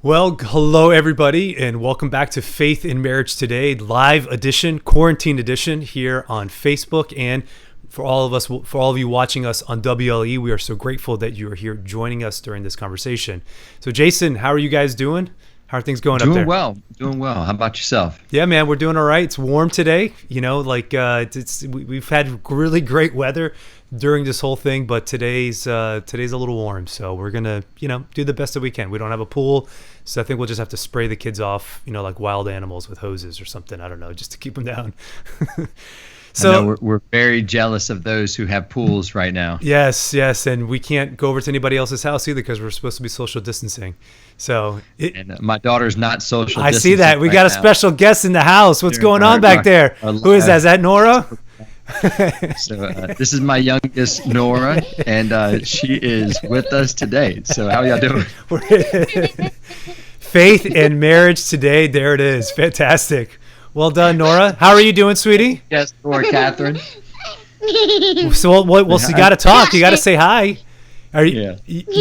Well, hello everybody, and welcome back to Faith in Marriage Today, live edition, quarantine edition here on Facebook. And for all of you watching us on WLE, we are so grateful that you are here joining us during this conversation. So, Jason, how are you guys doing? How are things going up there? Doing well. How about yourself? Yeah, man, we're doing all right. It's warm today. You know, we've had really great weather during this whole thing, but today's a little warm. So we're gonna, do the best that we can. We don't have a pool, so I think we'll just have to spray the kids off, like wild animals with hoses or something. I don't know, just to keep them down. So I know we're very jealous of those who have pools right now. Yes, and we can't go over to anybody else's house either because we're supposed to be social distancing. So my daughter's not social I distancing. See that. We got a special guest in the house. What's going on back there? Who is that? Is that Nora? So this is my youngest, Nora, and she is with us today. So how are y'all doing? Faith and Marriage Today. There it is. Fantastic. Well done, Nora. How are you doing, sweetie? Yes, Nora, Catherine. So you got to talk. You got to say hi. Are you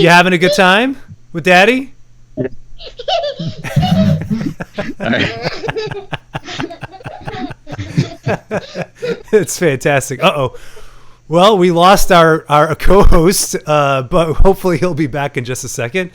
having a good time with Daddy? All right. It's fantastic. Well, we lost our co-host, but hopefully he'll be back in just a second.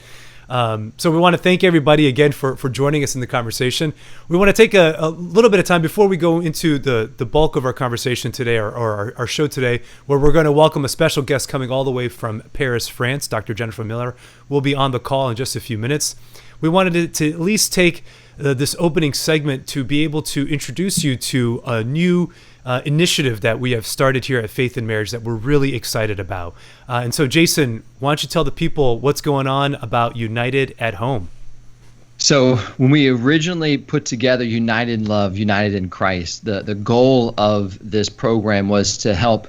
So we want to thank everybody again for joining us in the conversation. We want to take a little bit of time before we go into the bulk of our conversation today, or our show today, where we're going to welcome a special guest coming all the way from Paris, France. Dr. Jennifer Miller will be on the call in just a few minutes. We wanted to at least take this opening segment to be able to introduce you to a new initiative that we have started here at Faith in Marriage that we're really excited about. And so, Jason, why don't you tell the people what's going on about United at Home? So when we originally put together United in Love, United in Christ, the goal of this program was to help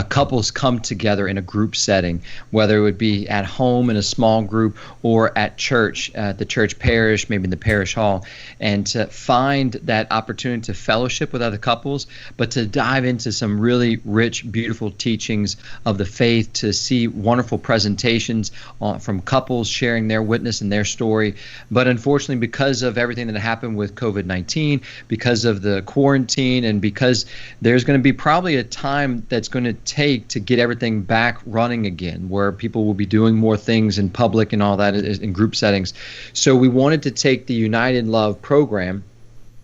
couples come together in a group setting, whether it would be at home in a small group or at church, at the church parish, maybe in the parish hall, and to find that opportunity to fellowship with other couples, but to dive into some really rich, beautiful teachings of the faith, to see wonderful presentations from couples sharing their witness and their story. But unfortunately, because of everything that happened with COVID-19, because of the quarantine, and because there's going to be probably a time that's going to take to get everything back running again, where people will be doing more things in public and all that in group settings. So we wanted to take the United in Love program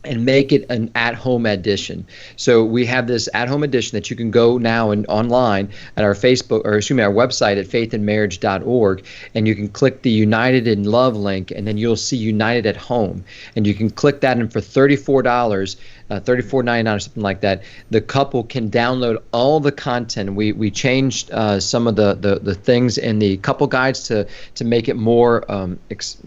and make it an at-home edition. So we have this at-home edition that you can go now and online at our our website at faithinmarriage.org, and you can click the United in Love link, and then you'll see United at Home, and you can click that, and for $34, $34.99 or something like that, the couple can download all the content. We changed some of the things in the couple guides to make it more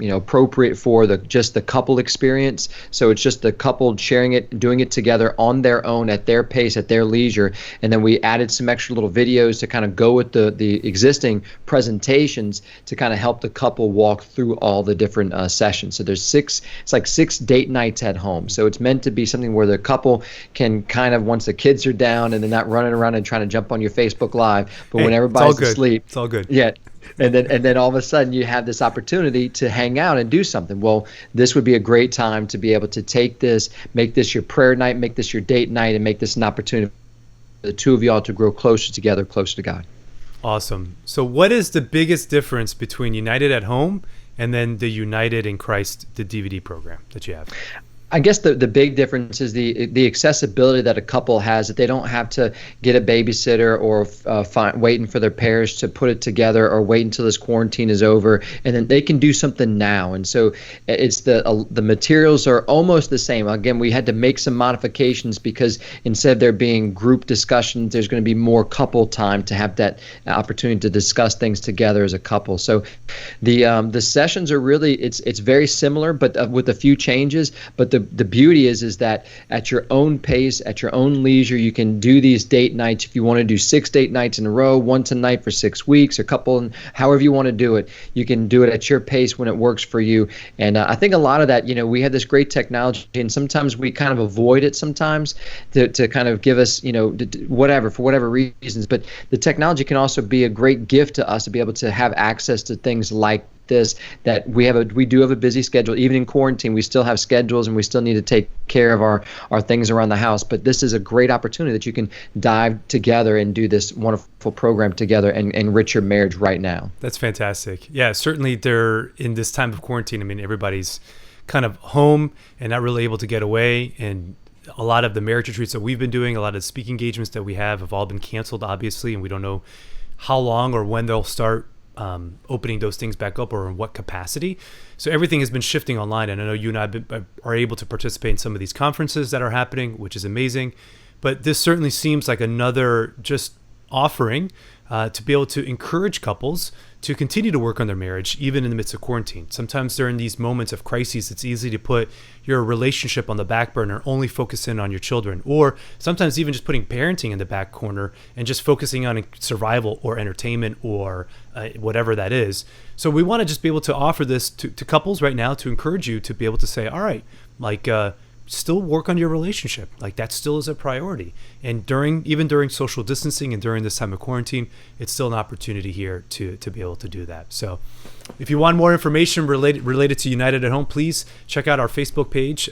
appropriate for just the couple experience. So it's just the couple sharing it, doing it together on their own, at their pace, at their leisure. And then we added some extra little videos to kind of go with the existing presentations to kind of help the couple walk through all the different sessions. So there's it's like 6 date nights at home. So it's meant to be something where the couple can kind of, once the kids are down and they're not running around and trying to jump on your Facebook Live, but when everybody's asleep, it's all good. Yeah. And then all of a sudden you have this opportunity to hang out and do something. Well, this would be a great time to be able to take this, make this your prayer night, make this your date night, and make this an opportunity for the two of y'all to grow closer together, closer to God. Awesome. So what is the biggest difference between United at Home and then the United in Christ, the DVD program that you have? I guess the big difference is the accessibility that a couple has, that they don't have to get a babysitter or waiting for their parish to put it together, or wait until this quarantine is over, and then they can do something now. And so it's the materials are almost the same. Again, we had to make some modifications because instead of there being group discussions, there's going to be more couple time to have that opportunity to discuss things together as a couple. So the sessions are really, it's very similar, but with a few changes. But the beauty is that at your own pace, at your own leisure, you can do these date nights. If you want to do 6 date nights in a row, once a night for 6 weeks, a couple, however you want to do it, you can do it at your pace when it works for you. And I think a lot of that, we have this great technology, and sometimes we kind of avoid it sometimes to kind of give us, whatever, for whatever reasons. But the technology can also be a great gift to us to be able to have access to things like this, that we do have a busy schedule. Even in quarantine, we still have schedules and we still need to take care of our things around the house. But this is a great opportunity that you can dive together and do this wonderful program together and enrich your marriage right now. That's fantastic. Yeah, certainly they're in this time of quarantine. I mean, everybody's kind of home and not really able to get away. And a lot of the marriage retreats that we've been doing, a lot of the speaking engagements that we have all been canceled, obviously, and we don't know how long or when they'll start opening those things back up or in what capacity. So everything has been shifting online. And I know you and I are able to participate in some of these conferences that are happening, which is amazing. But this certainly seems like another just offering to be able to encourage couples to continue to work on their marriage, even in the midst of quarantine. Sometimes during these moments of crises, it's easy to put your relationship on the back burner, only focus in on your children, or sometimes even just putting parenting in the back corner and just focusing on survival or entertainment or whatever that is. So we want to just be able to offer this to couples right now to encourage you to be able to say, all right, like, still work on your relationship. Like, that still is a priority. And even during social distancing and during this time of quarantine, it's still an opportunity here to be able to do that. So if you want more information related to United at Home, please check out our Facebook page.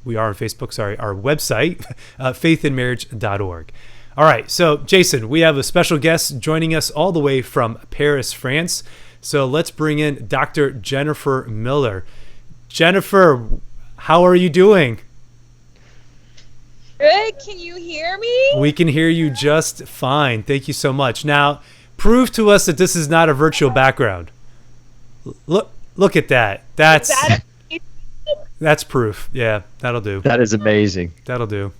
We are on Facebook, sorry, our website, faithinmarriage.org. All right. So Jason, we have a special guest joining us all the way from Paris, France. So let's bring in Dr. Jennifer Miller. Jennifer, how are you doing? Good. Can you hear me? We can hear you just fine. Thank you so much. Now, prove to us that this is not a virtual background. Look at that. That's proof. Yeah, that'll do. That is amazing. That'll do.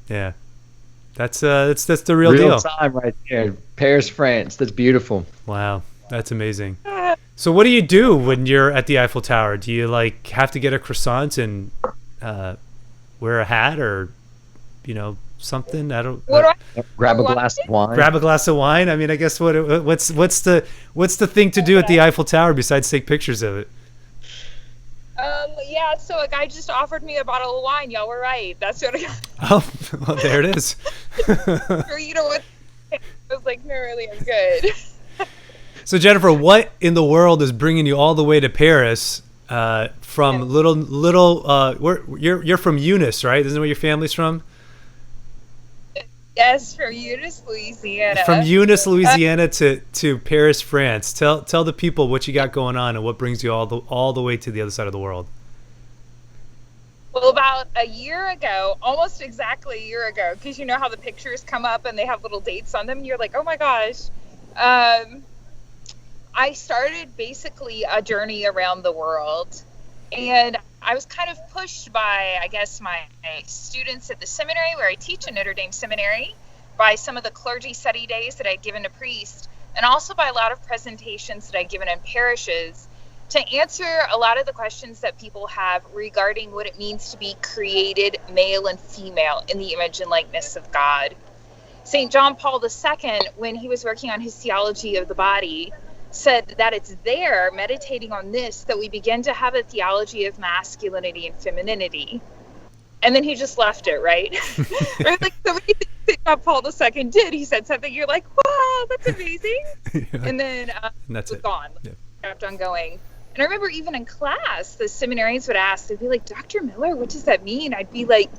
Yeah. That's the real deal. Real time right there. Paris, France. That's beautiful. Wow. That's amazing. So what do you do when you're at the Eiffel Tower? Do you like have to get a croissant and wear a hat or something? I don't. Grab a glass of wine. Grab a glass of wine. I mean, I guess what's the thing to do at the Eiffel Tower besides take pictures of it? Yeah. So a guy just offered me a bottle of wine. Y'all were right. That's what I got. Oh, well, there it is. Or you know what? I was like, no, really, I'm good. So Jennifer, what in the world is bringing you all the way to Paris from you're from Eunice, right? Isn't that where your family's from? Yes, from Eunice, Louisiana. From Eunice, Louisiana to Paris, France. Tell the people what you got going on and what brings you all the way to the other side of the world. Well, about a year ago, almost exactly a year ago, because you know how the pictures come up and they have little dates on them, and you're like, oh my gosh. I started basically a journey around the world, and I was kind of pushed by, I guess, my students at the seminary where I teach at Notre Dame Seminary, by some of the clergy study days that I'd given to priests, and also by a lot of presentations that I'd given in parishes to answer a lot of the questions that people have regarding what it means to be created male and female in the image and likeness of God. St. John Paul II, when he was working on his theology of the body, said that it's there, meditating on this, that we begin to have a theology of masculinity and femininity. And then he just left it, right? Or like so many things that John Paul II did. He said something, you're like, wow, that's amazing. Yeah. And then that's it was gone. Yeah. Kept on going. And I remember even in class, the seminarians would ask, they'd be like, Dr. Miller, what does that mean? I'd be like,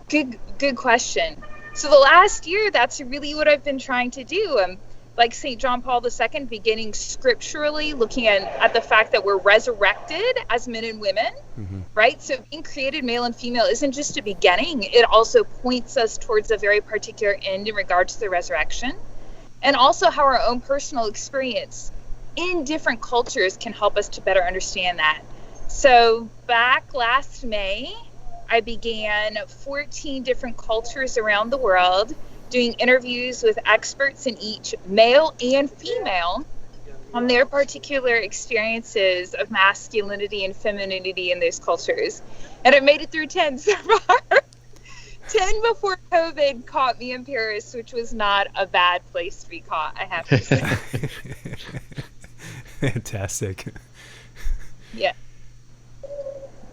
good question. So the last year, that's really what I've been trying to do. Like St. John Paul II, beginning scripturally, looking at the fact that we're resurrected as men and women, right? So being created male and female isn't just a beginning. It also points us towards a very particular end in regards to the resurrection. And also how our own personal experience in different cultures can help us to better understand that. So back last May, I began 14 different cultures around the world, doing interviews with experts in each, male and female, on their particular experiences of masculinity and femininity in those cultures. And I made it through 10 so far. 10 before COVID caught me in Paris, which was not a bad place to be caught, I have to say. Fantastic. Yeah.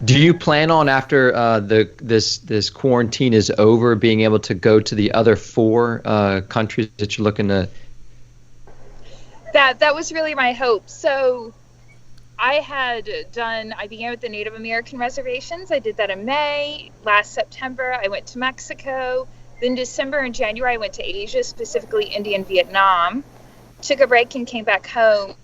Do you plan on, after this quarantine is over, being able to go to the other 4 countries that you're looking to? That was really my hope. So I began with the Native American reservations. I did that in May. Last September, I went to Mexico. Then December and January, I went to Asia, specifically India and Vietnam. Took a break and came back home.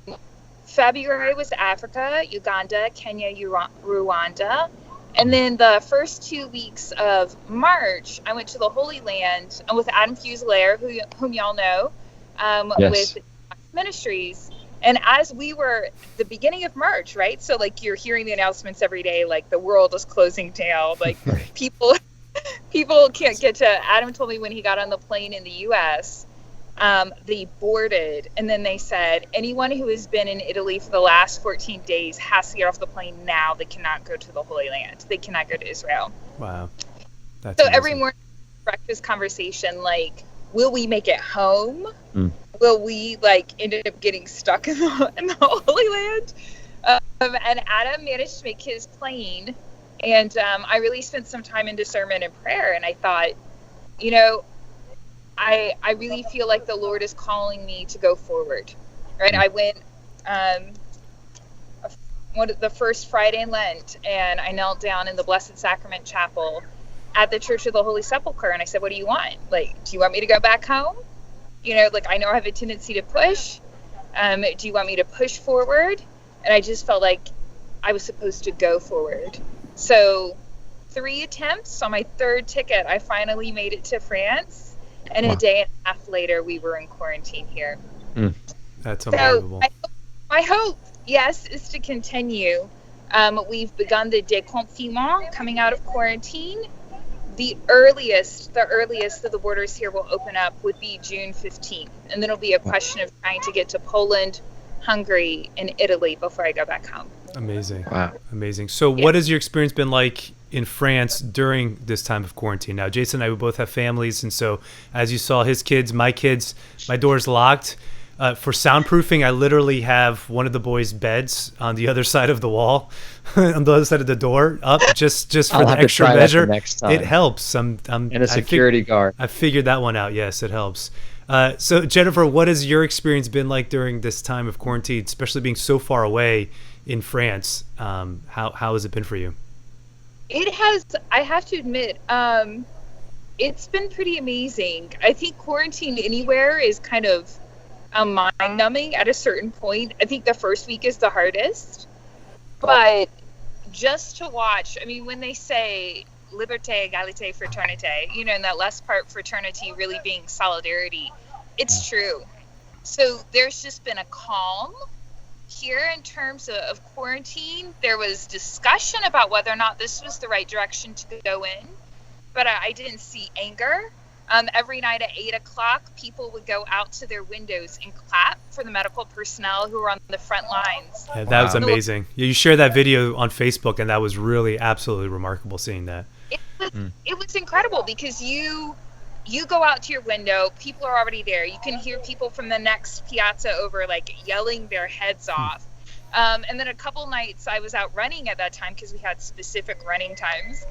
February was Africa, Uganda, Kenya, Rwanda. And then the first 2 weeks of March, I went to the Holy Land with Adam Fuselier, whom y'all know, Yes. with Ministries. And as we were the beginning of March, right? So like you're hearing the announcements every day, like the world is closing down, like people can't get to. Adam told me when he got on the plane in the U.S., they boarded, and then they said anyone who has been in Italy for the last 14 days has to get off the plane now. They cannot go to the Holy Land. They cannot go to Israel. Wow. That's So amazing. every morning, breakfast conversation, like, will we make it home? Mm. Will we end up getting stuck in the Holy Land? And Adam managed to make his plane, and I really spent some time in discernment and prayer. And I thought, I really feel like the Lord is calling me to go forward. Right? I went the first Friday in Lent, and I knelt down in the Blessed Sacrament Chapel at the Church of the Holy Sepulchre, and I said, what do you want? Like, do you want me to go back home? I know I have a tendency to push. Do you want me to push forward? And I just felt like I was supposed to go forward. So 3 attempts. On my 3rd ticket, I finally made it to France. And Wow. a day and a half later, we were in quarantine here. That's unbelievable. So my hope, yes, is to continue. We've begun the déconfinement, coming out of quarantine. The earliest that the borders here will open up would be June 15th. And then it'll be a question of trying to get to Poland, Hungary, and Italy before I go back home. Amazing. Wow. Amazing. So what has your experience been like in France during this time of quarantine? Now, Jason and I, we both have families. And so as you saw, his kids, my door's locked. For soundproofing, I literally have one of the boys' beds on the other side of the wall, on the other side of the door, up just for I'll the have to extra try that measure. the next time. It helps. And a security guard. I figured that one out. Yes, it helps. So Jennifer, what has your experience been like during this time of quarantine, especially being so far away in France? How has it been for you? It has, I have to admit, it's been pretty amazing. I think quarantine anywhere is kind of mind-numbing at a certain point. I think the first week is the hardest. But just to watch, when they say liberté, égalité, fraternité, and that last part, fraternity, really being solidarity, it's true. So there's just been a calm here in terms of quarantine. There was discussion about whether or not this was the right direction to go in, but I didn't see anger. Every night at 8 o'clock, people would go out to their windows and clap for the medical personnel who were on the front lines. Yeah, that was amazing. You shared that video on Facebook, and that was really absolutely remarkable seeing that. It was incredible because you go out to your window, people are already there. You can hear people from the next piazza over yelling their heads off. And then a couple nights I was out running at that time because we had specific running times.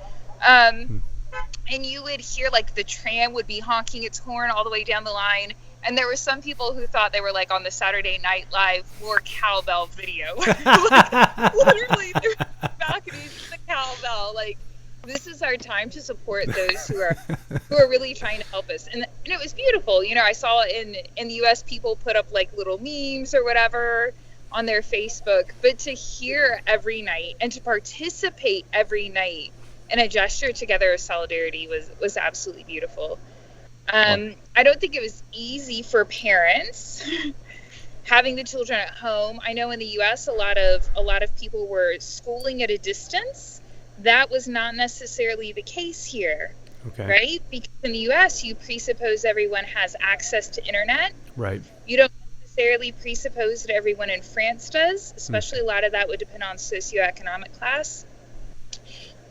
And you would hear the tram would be honking its horn all the way down the line. And there were some people who thought they were on the Saturday Night Live more cowbell video. Literally through the balconies, the cowbell. This is our time to support those who are really trying to help us. And it was beautiful. I saw in the US people put up little memes or whatever on their Facebook. But to hear every night and to participate every night in a gesture together of solidarity was absolutely beautiful. I don't think it was easy for parents having the children at home. I know in the US a lot of people were schooling at a distance. That was not necessarily the case here. Okay. Right? Because in the US you presuppose everyone has access to internet. Right. You don't necessarily presuppose that everyone in France does, especially a lot of that would depend on socioeconomic class.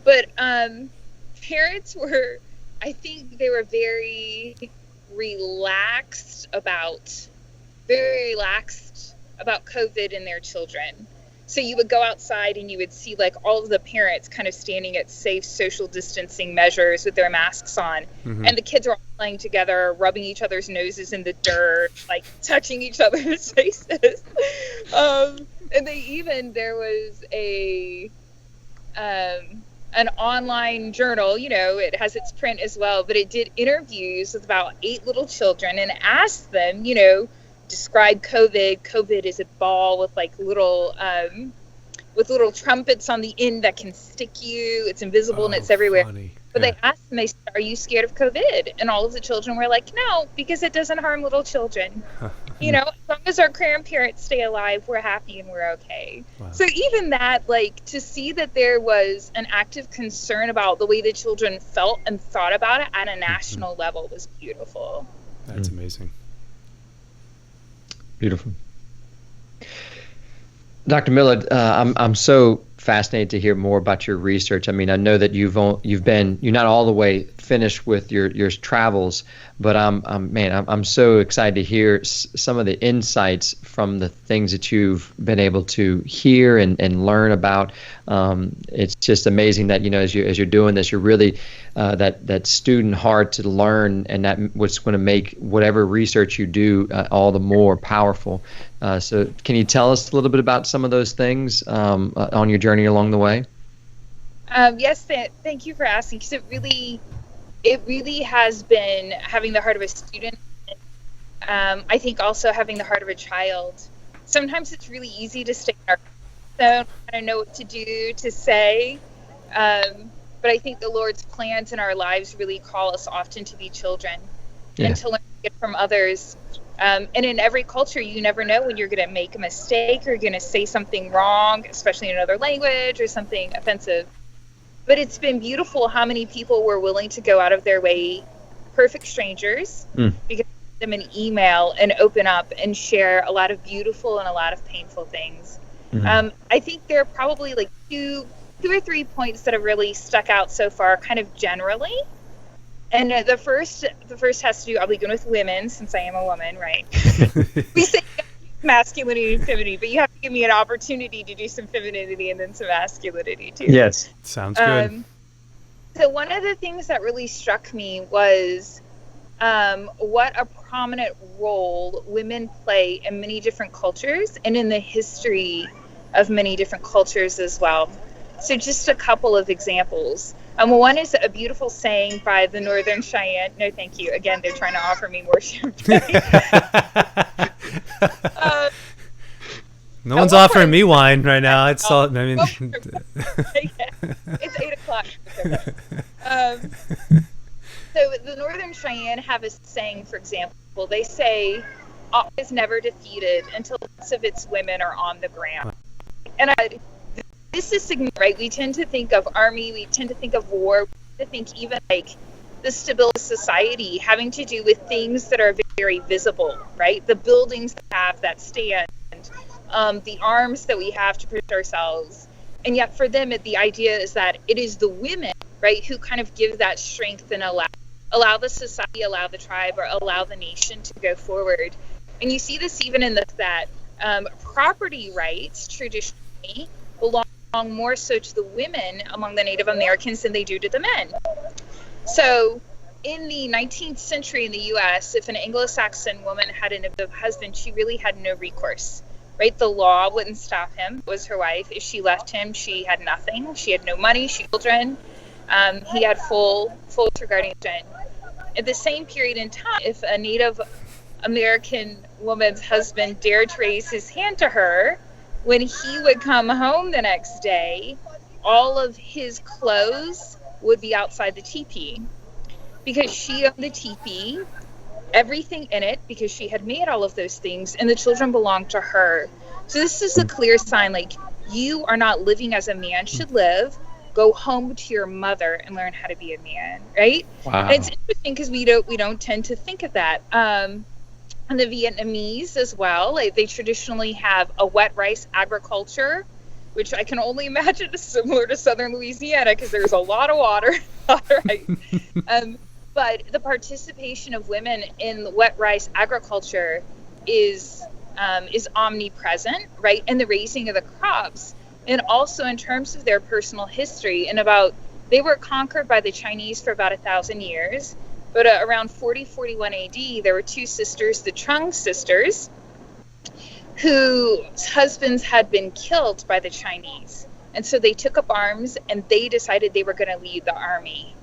But parents were, I think they were very relaxed about COVID and their children. So you would go outside and you would see all of the parents kind of standing at safe social distancing measures with their masks on. Mm-hmm. And the kids are all playing together, rubbing each other's noses in the dirt, touching each other's faces. And there was an online journal, it has its print as well, but it did interviews with about 8 little children and asked them, describe COVID. COVID is a ball with little trumpets on the end that can stick you. It's invisible and it's everywhere. Funny. But they asked them, they said, are you scared of COVID? And all of the children were like, no, because it doesn't harm little children. As long as our grandparents stay alive, we're happy and we're okay. Wow. So even that, to see that there was an active concern about the way the children felt and thought about it at a national level was beautiful. That's amazing. Beautiful. Dr. Miller, I'm so fascinated to hear more about your research. I mean, I know that you're not all the way finished with your travels, but I'm so excited to hear some of the insights from the things that you've been able to hear and learn about. It's just amazing that as you're doing this, you're really that student heart to learn, and that what's going to make whatever research you do all the more powerful. So can you tell us a little bit about some of those things on your journey along the way? Yes, thank you for asking, because it really has been having the heart of a student. I think also having the heart of a child. Sometimes it's really easy to stay in our zone, kind of know what to do, to say. But I think the Lord's plans in our lives really call us often to be children and to learn to get from others. And in every culture, you never know when you're going to make a mistake or you're going to say something wrong, especially in another language or something offensive. But it's been beautiful how many people were willing to go out of their way, perfect strangers, because them an email and open up and share a lot of beautiful and a lot of painful things. I think there are probably two or three points that have really stuck out so far, kind of generally. And the first has to do, I'll begin with women, since I am a woman, right? We say masculinity and femininity, but you have to give me an opportunity to do some femininity and then some masculinity too. Yes. Sounds good. So one of the things that really struck me was what a prominent role women play in many different cultures and in the history of many different cultures as well. So just a couple of examples. One is a beautiful saying by the Northern Cheyenne. No, thank you. Again, they're trying to offer me more champagne. No one's offering me wine right now. It's all. It's 8:00. So the Northern Cheyenne have a saying, for example. They say, "All is never defeated until lots of its women are on the ground." And this is significant, right? We tend to think of army, we tend to think of war, we tend to think even the stability of society having to do with things that are very visible, right? The buildings that stand, the arms that we have to protect ourselves. And yet for them, the idea is that it is the women, right, who kind of give that strength and allow the society, allow the tribe, or allow the nation to go forward. And you see this even in that property rights traditionally belong more so to the women among the Native Americans than they do to the men. So in the 19th century in the U.S., if an Anglo-Saxon woman had an abusive husband, she really had no recourse, right? The law wouldn't stop him. It was her wife. If she left him, she had nothing. She had no money, she had children. He had full guardianship. At the same period in time, if a Native American woman's husband dared to raise his hand to her, when he would come home the next day, all of his clothes would be outside the teepee because she owned the teepee, everything in it, because she had made all of those things, and the children belonged to her. So this is a clear sign, you are not living as a man should live. Go home to your mother and learn how to be a man, right? Wow. And it's interesting because we don't tend to think of that. And the Vietnamese as well, they traditionally have a wet rice agriculture, which I can only imagine is similar to southern Louisiana because there's a lot of water. Right? But the participation of women in wet rice agriculture is omnipresent, right? And the raising of the crops, and also in terms of their personal history. They were conquered by the Chinese for about 1,000 years. But around 40-41 AD, there were two sisters, the Trung sisters, whose husbands had been killed by the Chinese. And so they took up arms and they decided they were going to lead the army.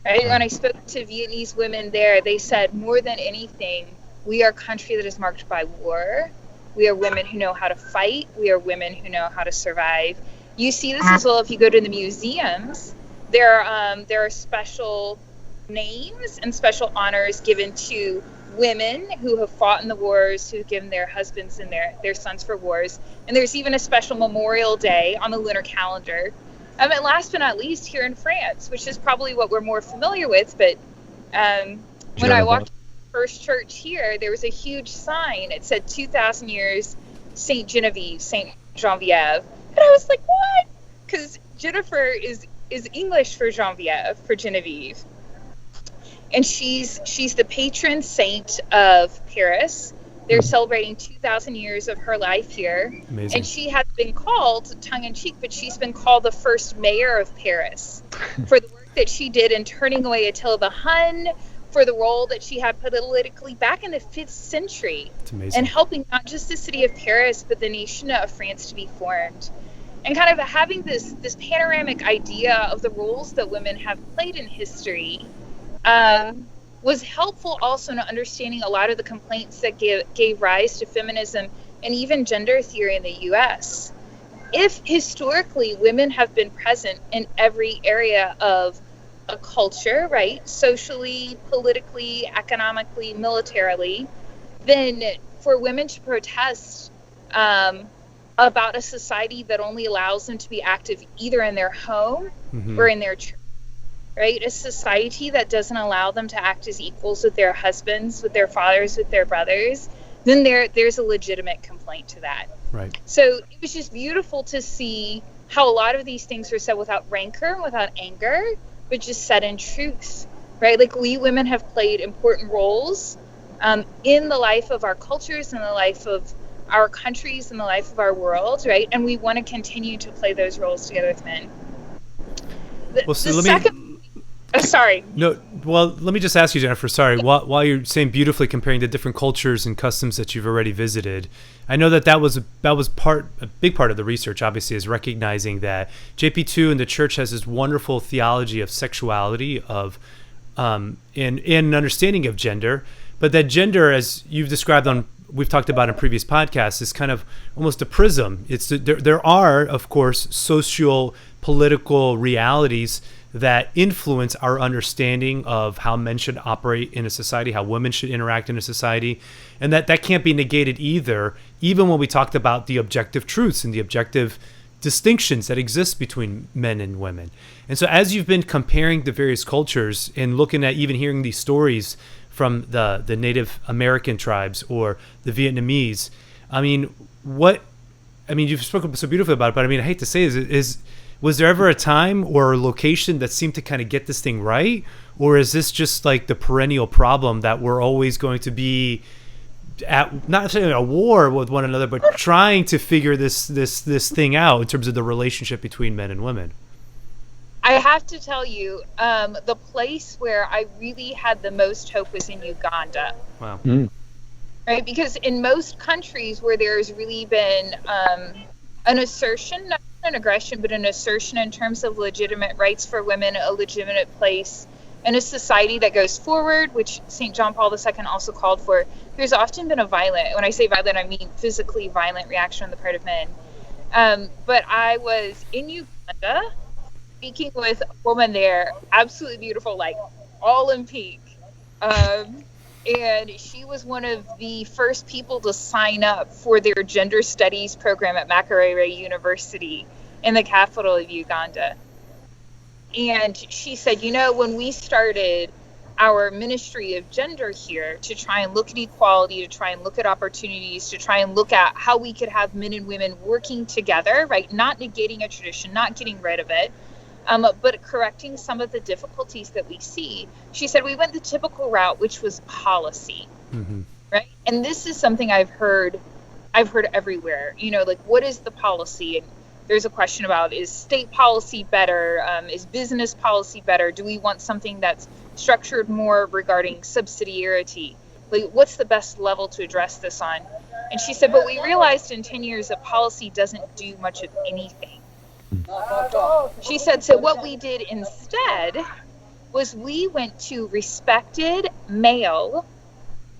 Right? When I spoke to Vietnamese women there, they said, more than anything, we are a country that is marked by war. We are women who know how to fight. We are women who know how to survive. You see this as well if you go to the museums. There are special names and special honors given to women who have fought in the wars, who've given their husbands and their sons for wars. And there's even a special Memorial Day on the lunar calendar. And last but not least, here in France, which is probably what we're more familiar with, but when I walked to the first church here, there was a huge sign. It said 2,000 years, Saint Genevieve, Saint Genevieve. And I was like, what? Because Jennifer is English for Genevieve, for Genevieve. And she's the patron saint of Paris. They're celebrating 2,000 years of her life here. Amazing. And she has been called, tongue-in-cheek, but she's been called the first mayor of Paris for the work that she did in turning away Attila the Hun, for the role that she had politically back in the 5th century. It's amazing. And helping not just the city of Paris, but the nation of France to be formed. And kind of having this panoramic idea of the roles that women have played in history was helpful also in understanding a lot of the complaints that gave rise to feminism and even gender theory in the U.S. If historically women have been present in every area of a culture, right, socially, politically, economically, militarily, then for women to protest about a society that only allows them to be active either in their home or in their church, right? A society that doesn't allow them to act as equals with their husbands, with their fathers, with their brothers, then there's a legitimate complaint to that. Right. So it was just beautiful to see how a lot of these things were said without rancor, without anger, but just said in truth, right? Like, we women have played important roles in the life of our cultures, in the life of our countries, in the life of our world, right? And we want to continue to play those roles together with men. Sorry. No, well, let me just ask you, Jennifer, sorry, while you're saying beautifully comparing the different cultures and customs that you've already visited, I know that was a big part of the research, obviously, is recognizing that JP2 and the church has this wonderful theology of sexuality, of and an understanding of gender, but that gender, as you've described we've talked about in previous podcasts, is kind of almost a prism. There are, of course, social, political realities that influence our understanding of how men should operate in a society, how women should interact in a society, and that can't be negated either, even when we talked about the objective truths and the objective distinctions that exist between men and women. And so as you've been comparing the various cultures and looking at even hearing these stories from the Native American tribes or the Vietnamese, you've spoken so beautifully about it, but I hate to say was there ever a time or a location that seemed to kind of get this thing right? Or is this just like the perennial problem that we're always going to be at, not necessarily a war with one another, but trying to figure this thing out in terms of the relationship between men and women? I have to tell you, the place where I really had the most hope was in Uganda. Wow. Right? Because in most countries where there's really been an assertion, not an aggression, but an assertion in terms of legitimate rights for women, a legitimate place in a society that goes forward, which St. John Paul II also called for, there's often been a violent, when I say violent, I mean physically violent reaction on the part of men. But I was in Uganda speaking with a woman there, absolutely beautiful, like all in pink. And she was one of the first people to sign up for their gender studies program at Makerere University in the capital of Uganda. And she said, when we started our ministry of gender here to try and look at equality, to try and look at opportunities, to try and look at how we could have men and women working together, right? Not negating a tradition, not getting rid of it, but correcting some of the difficulties that we see. She said we went the typical route, which was policy, right? And this is something I've heard everywhere. Like, what is the policy? And there's a question about, is state policy better? Is business policy better? Do we want something that's structured more regarding subsidiarity? Like, what's the best level to address this on? And she said, but we realized in 10 years that policy doesn't do much of anything. She said, so what we did instead was we went to respected male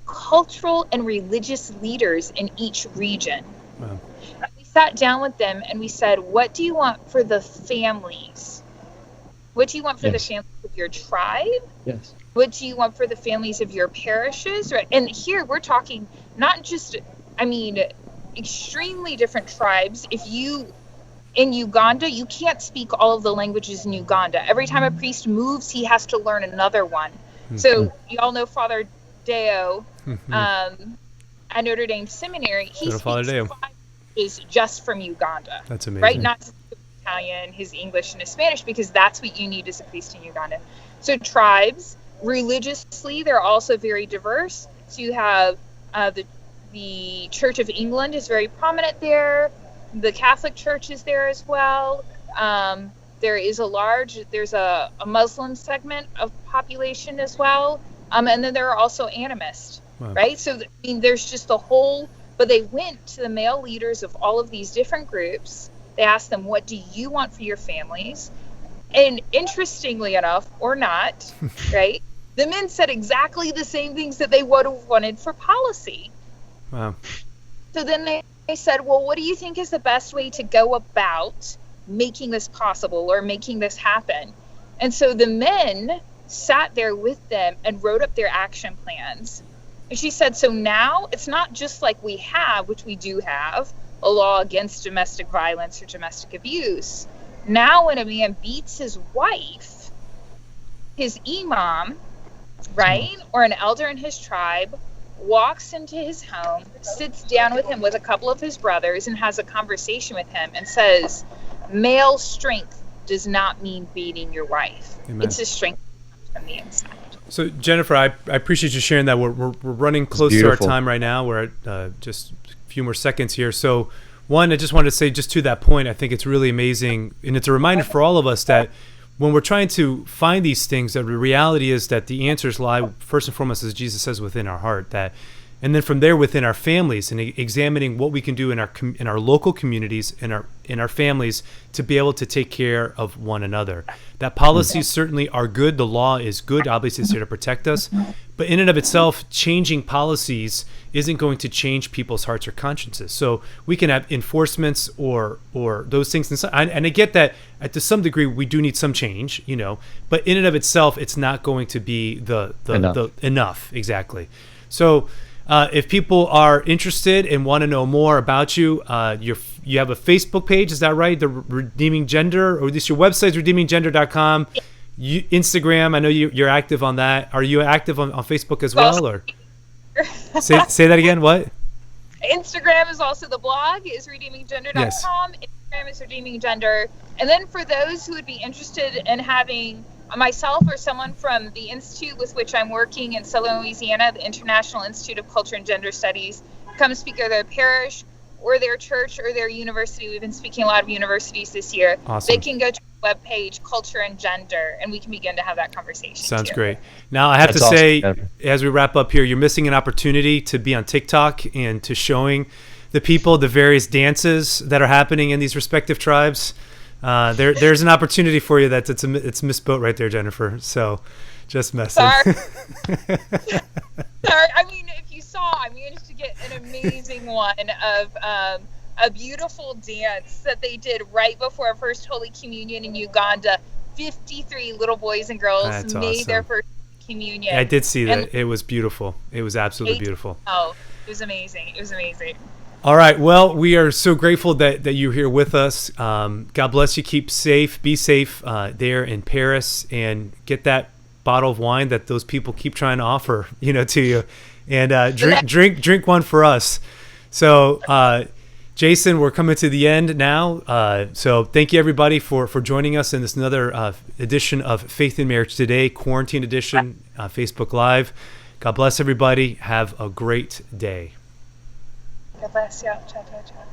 cultural and religious leaders in each region. Wow. We sat down with them and we said, what do you want for the families? What do you want for the families of your tribe? Yes. What do you want for the families of your parishes? Right? And here we're talking not just, extremely different tribes. If you, in Uganda, you can't speak all of the languages in Uganda. Every time a priest moves, he has to learn another one. So you all know Father Deo at Notre Dame Seminary. He speaks 5 languages just from Uganda. That's amazing. Right? Not just Italian, his English, and his Spanish, because that's what you need as a priest in Uganda. So tribes, religiously, they're also very diverse. So you have the Church of England is very prominent there. The Catholic Church is there as well. There is there's a Muslim segment of population as well. And then there are also animists, right? So, there's just the whole, but they went to the male leaders of all of these different groups. They asked them, what do you want for your families? And interestingly enough, or not, right? The men said exactly the same things that they would have wanted for policy. Wow. So then they said, well, what do you think is the best way to go about making this possible or making this happen? And so the men sat there with them and wrote up their action plans. And she said, so now it's not just like we have, which we do have, a law against domestic violence or domestic abuse. Now when a man beats his wife, his imam, right, or an elder in his tribe, walks into his home, sits down with him with a couple of his brothers and has a conversation with him and says, male strength does not mean beating your wife. Amen. It's a strength from the inside. So Jennifer, I appreciate you sharing that. We're running close to our time right now. We're at just a few more seconds here. So one, I just wanted to say, just to that point, I think it's really amazing, and it's a reminder for all of us that when we're trying to find these things, that the reality is that the answers lie first and foremost, as Jesus says, within our heart. And then from there, within our families, and examining what we can do in our local communities, in our families, to be able to take care of one another. That policies certainly are good. The law is good. Obviously, it's here to protect us. But in and of itself, changing policies isn't going to change people's hearts or consciences. So we can have enforcements or those things. And I get that to some degree we do need some change, But in and of itself, it's not going to be the enough. Exactly. So. If people are interested and want to know more about you, you have a Facebook page, is that right? The Redeeming Gender, or at least your website's redeeminggender.com. Instagram, I know you're active on that. Are you active on Facebook as well? Or say that again. What? Instagram is also the blog, is redeeminggender.com. Yes. Instagram is Redeeming Gender. And then for those who would be interested in having myself or someone from the institute with which I'm working in Southern Louisiana, the International Institute of Culture and Gender Studies, come speak at their parish or their church or their university. We've been speaking a lot of universities this year. Awesome. They can go to our webpage, Culture and Gender, and we can begin to have that conversation. Sounds great. Now, I have to say, as we wrap up here, you're missing an opportunity to be on TikTok and to showing the people the various dances that are happening in these respective tribes. There's an opportunity for you. It's misspelled right there, Jennifer. So, just messing. Sorry. If you saw, I managed to get an amazing one of a beautiful dance that they did right before First Holy Communion in Uganda. 53 little boys and girls made their first communion. I did see that. It was beautiful. It was absolutely beautiful. Oh, it was amazing. It was amazing. All right. Well, we are so grateful that you're here with us. God bless you. Keep safe. Be safe there in Paris, and get that bottle of wine that those people keep trying to offer, to you, and drink one for us. So, Jason, we're coming to the end now. So thank you everybody for joining us in this another edition of Faith in Marriage Today, quarantine edition, Facebook Live. God bless everybody. Have a great day. God bless you. Ciao, ciao, ciao.